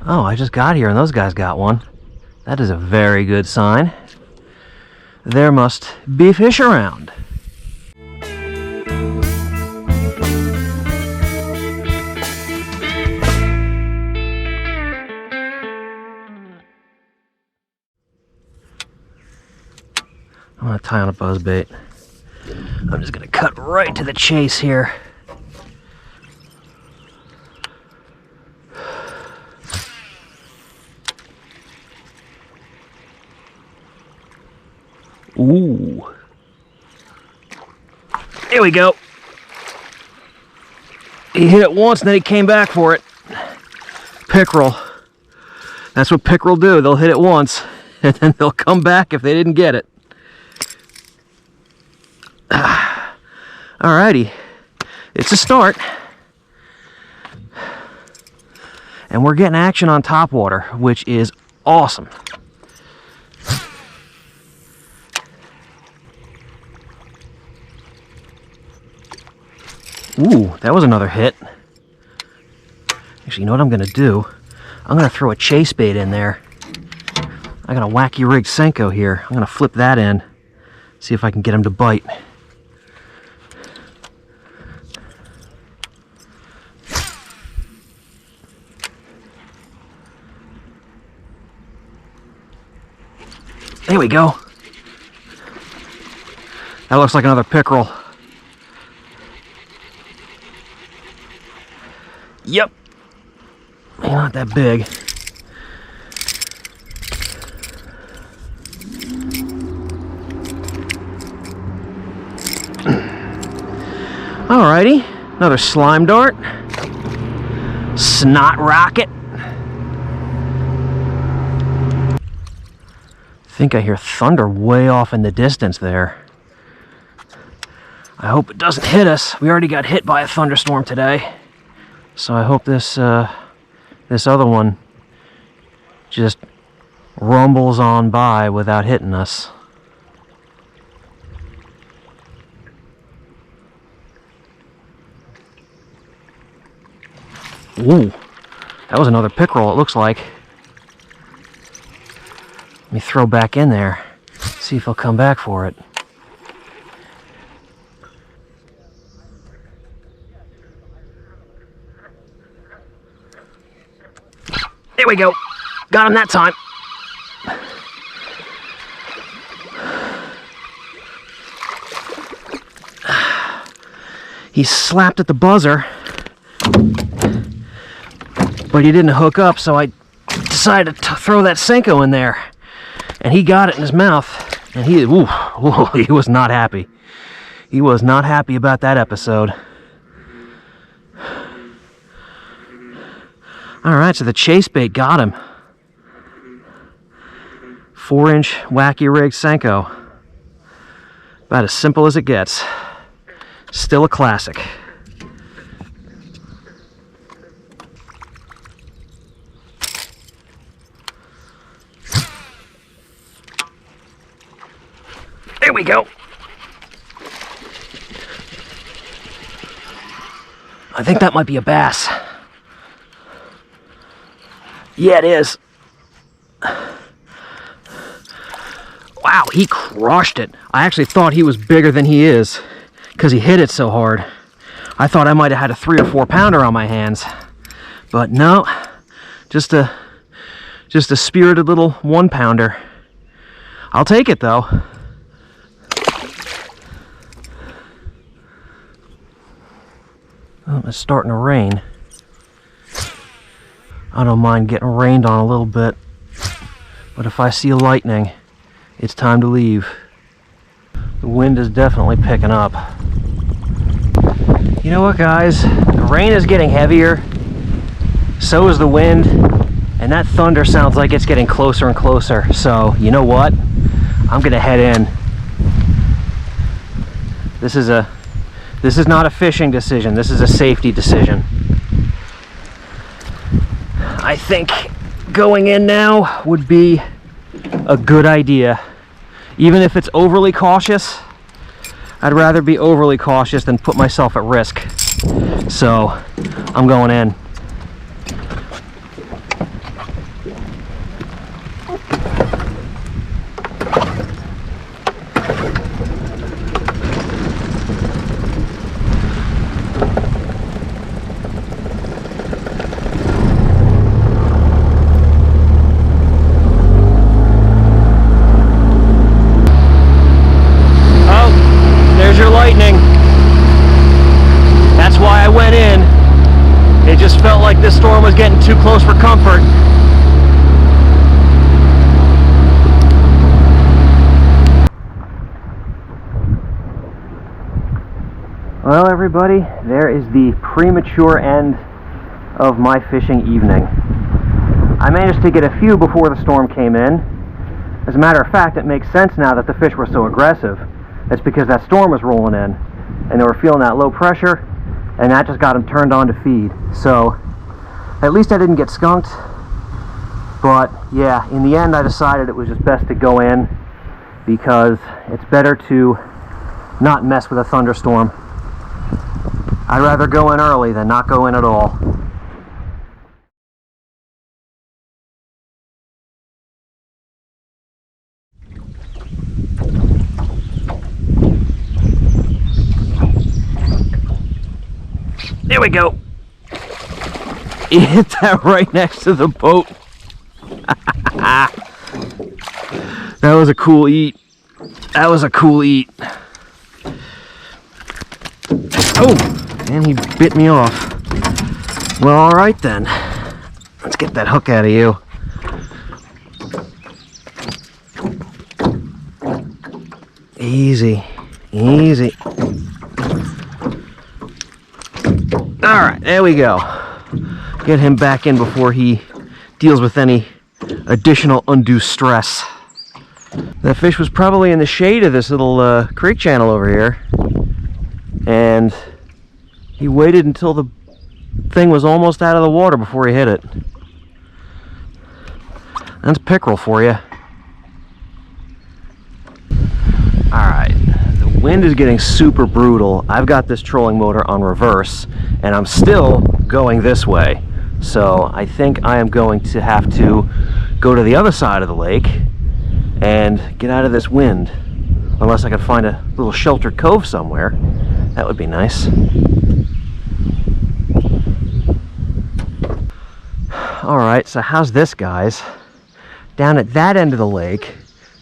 Oh, I just got here and those guys got one. That is a very good sign. There must be fish around. I'm gonna tie on a buzzbait. I'm just gonna cut right to the chase here. Ooh. Here we go. He hit it once and then he came back for it. Pickerel. That's what pickerel do. They'll hit it once and then they'll come back if they didn't get it. Alrighty. It's a start. And we're getting action on topwater, which is awesome. Ooh, that was another hit. Actually, you know what I'm gonna do? I'm gonna throw a chase bait in there. I got a wacky rig Senko here. I'm gonna flip that in, see if I can get him to bite. There we go. That looks like another pickerel. Yep. He's not that big. Alrighty. Another slime dart. Snot rocket. I think I hear thunder way off in the distance there. I hope it doesn't hit us. We already got hit by a thunderstorm today. So I hope this this other one just rumbles on by without hitting us. Ooh, that was another pickerel, it looks like. Let me throw back in there, see if he'll come back for it. There we go. Got him that time. He slapped at the buzzer, but he didn't hook up, so I decided to throw that Senko in there. And he got it in his mouth, and he was not happy. He was not happy about that episode. Alright, so the chase bait got him. 4-inch wacky rig Senko. About as simple as it gets. Still a classic. There we go. I think that might be a bass. Yeah, it is. Wow, he crushed it. I actually thought he was bigger than he is because he hit it so hard. I thought I might have had a 3 or 4 pounder on my hands, but no, just a spirited little 1 pounder. I'll take it though. Oh, it's starting to rain. I don't mind getting rained on a little bit, but if I see lightning, it's time to leave. The wind is definitely picking up. You know what, guys? The rain is getting heavier, so is the wind, and that thunder sounds like it's getting closer and closer. So, you know what? I'm gonna head in. This is not a fishing decision, this is a safety decision. I think going in now would be a good idea. Even if it's overly cautious, I'd rather be overly cautious than put myself at risk. So, I'm going in. felt like this storm was getting too close for comfort. Well, everybody, there is the premature end of my fishing evening. I managed to get a few before the storm came in. As a matter of fact, it makes sense now that the fish were so aggressive. It's because that storm was rolling in, and they were feeling that low pressure, and that just got them turned on to feed. So, at least I didn't get skunked. But, yeah, in the end, I decided it was just best to go in, because it's better to not mess with a thunderstorm. I'd rather go in early than not go in at all. There we go. He hit that right next to the boat. That was a cool eat. That was a cool eat. Oh! And he bit me off. Well, all right then. Let's get that hook out of you. Easy, easy. All right, there we go. Get him back in before he deals with any additional undue stress. That fish was probably in the shade of this little creek channel over here. And he waited until the thing was almost out of the water before he hit it. That's pickerel for you. Alright, the wind is getting super brutal. I've got this trolling motor on reverse, and I'm still going this way. So I think I am going to have to go to the other side of the lake and get out of this wind. Unless I can find a little sheltered cove somewhere. That would be nice. Alright, so how's this, guys? Down at that end of the lake,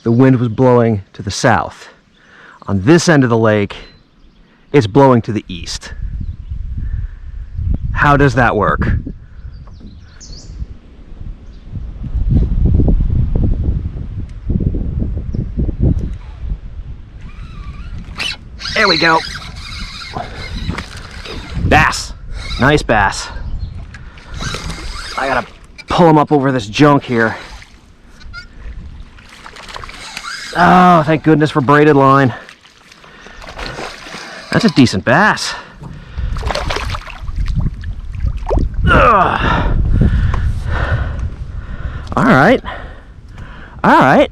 the wind was blowing to the south. On this end of the lake, it's blowing to the east. How does that work? There we go. Bass. Nice bass. I gotta pull him up over this junk here. Oh, thank goodness for braided line. That's a decent bass. Ugh. All right. All right.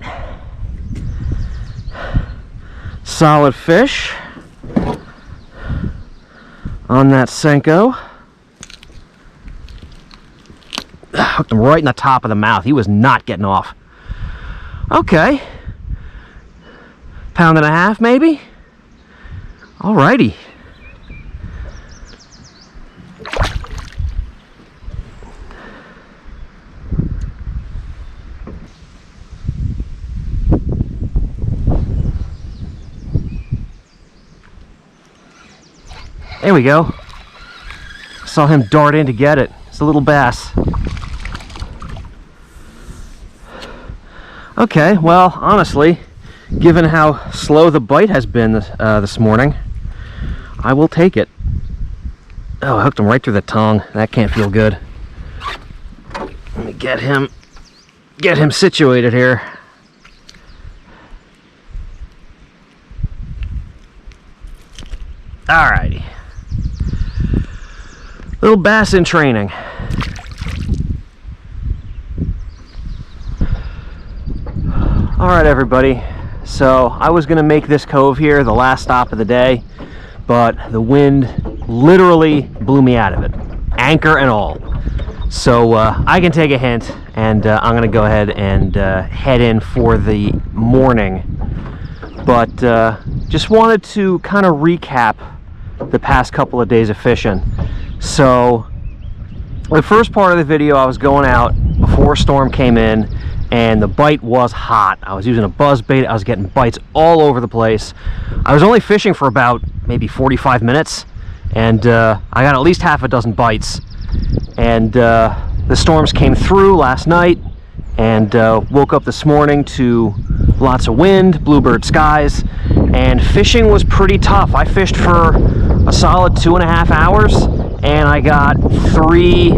Solid fish on that Senko. Hooked him right in the top of the mouth. He was not getting off. Okay. Pound and a half, maybe? Alrighty. There we go. Saw him dart in to get it. It's a little bass. Okay, well, honestly, given how slow the bite has been this morning, I will take it. Oh, I hooked him right through the tongue. That can't feel good. Let me get him situated here. Alrighty. Little bass in training. Alright, everybody. So I was gonna make this cove here the last stop of the day, but the wind literally blew me out of it, anchor and all. So I can take a hint, and I'm gonna go ahead and head in for the morning. But just wanted to kind of recap the past couple of days of fishing. So the first part of the video, I was going out before a storm came in, and the bite was hot. I was using a buzz bait. I was getting bites all over the place. I was only fishing for about maybe 45 minutes, and I got at least half a dozen bites. And the storms came through last night, and woke up this morning to lots of wind, bluebird skies, and fishing was pretty tough. I fished for a solid 2.5 hours, and I got three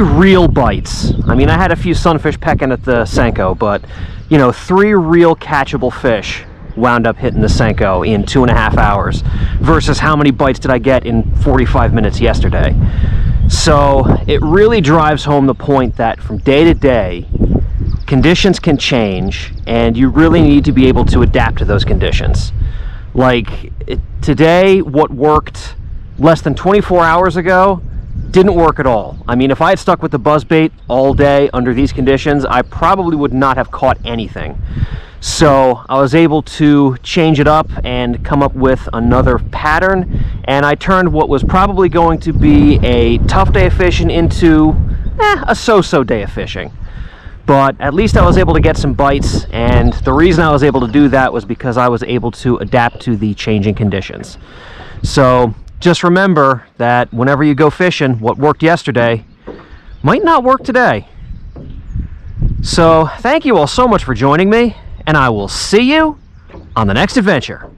real bites. I mean, I had a few sunfish pecking at the Senko, but you know, 3 real catchable fish wound up hitting the Senko in 2.5 hours, versus how many bites did I get in 45 minutes yesterday. So it really drives home the point that from day to day, conditions can change, and you really need to be able to adapt to those conditions. Like today, what worked less than 24 hours ago didn't work at all. I mean, if I had stuck with the buzzbait all day under these conditions, I probably would not have caught anything. So I was able to change it up and come up with another pattern, and I turned what was probably going to be a tough day of fishing into a so-so day of fishing. But at least I was able to get some bites, and the reason I was able to do that was because I was able to adapt to the changing conditions. So just remember that whenever you go fishing, what worked yesterday might not work today. So thank you all so much for joining me, and I will see you on the next adventure.